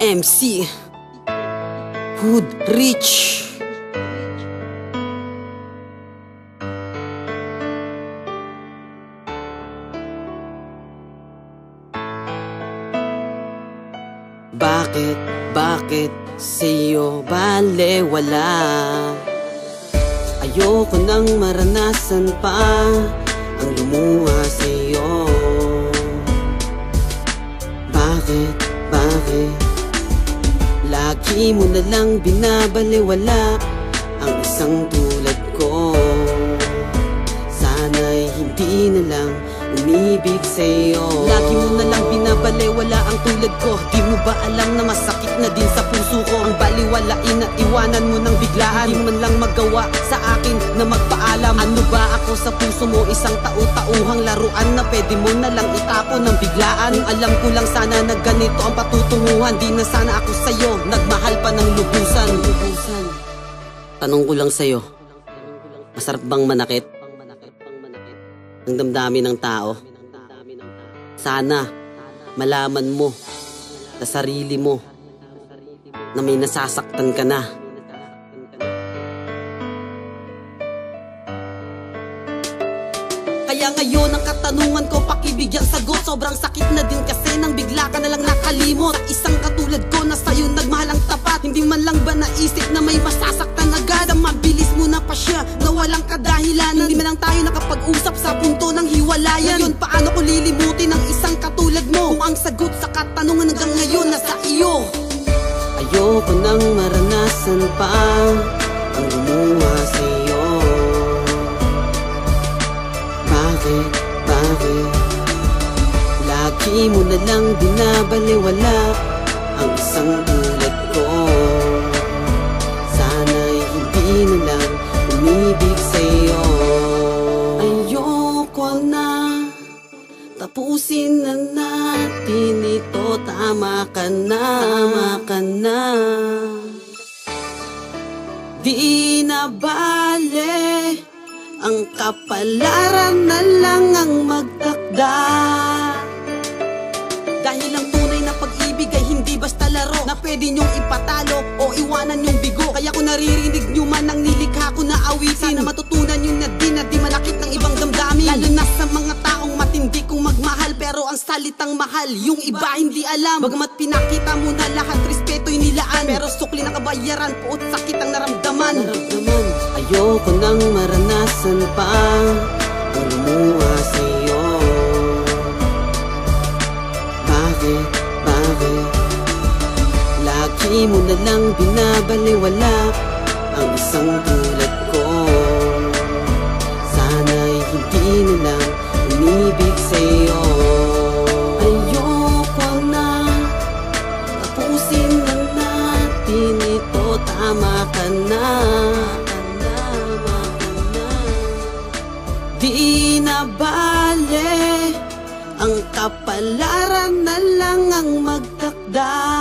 MC Hood Rich. Bakit sa'yo balewala? Ayoko nang maranasan pa ang lumuha sa'yo. Bakit lagi mo na lang binabaliwala ang isang tulad ko? Sana'y hindi na lang umibig sa'yo. Lagi mo na lang binabaliwala ang tulad ko. Di mo ba alam na masakit na din sa puso ko ang baliwalain at iwanan mo ng biglaan? Di man lang magawa sa akin na magpaalam. Ano ba ako sa puso mo? Isang tau-tauhang laruan na pwede mo na lang itapon ng biglaan. Kung alam ko lang sana na ganito ang patutunguhan, di na sana ako sa'yo nagmahal pa ng lubusan. Tanong ko lang sa'yo, masarap bang manakit ang damdamin ng tao? Sana malaman mo sa sarili mo na may nasasaktan ka na. Kaya ngayon ang katanungan ko, pakibigyang sagot. Sobrang sakit na din kasi nang bigla ka na lang nakalimot. Isang katulad ko na sa'yo nagmahal ang tapat. Hindi man lang ba naisip na may masasaktan agad? Ang mabilis mo na pa siya na walang kadahilanan. Hindi man lang tayo nakapag-usap sa punto ng hiwalayan. Ngayon paano ko lilimutin ang isang katulad mo kung ang sagot sa katanungan hanggang ngayon nasa iyo? Ayoko nang maranasan pa ang lumuha sa'yo. Bakit lagi mo na lang binabaliwala ang isang tulad ko? Sana'y hindi na lang umibig sa'yo. Ayoko na, tapusin na natin ito. Tama ka na. Di na bale ang kapalaran na lang ang magtakda. Dahil ang tunay na pag-ibig ay hindi basta laro na pwede nyong ipatalo o iwanan yung bigo. Kaya kung naririnig nyo man ang nilikha ko na awitin, sana matutunan nyo na di manakit ng ibang damdamin. Lalo na sa mga taong matindi kong magmahal, pero ang salitang mahal yung iba hindi alam. Bagamat pinakita mo na lahat, respeto'y nilaan, pero sukli na kabayaran, puot sakit ang naramdaman. Ayoko nang maranasan pa ang lumuha sa'yo. Bakit lagi mo na lang binabaliwala ang isang tulad ko? Sana'y hindi na lang umibig sa'yo. Ayoko na, tapusin na natin ito. Tama ka na. Di na bale ang kapalaran na lang ang magtakda.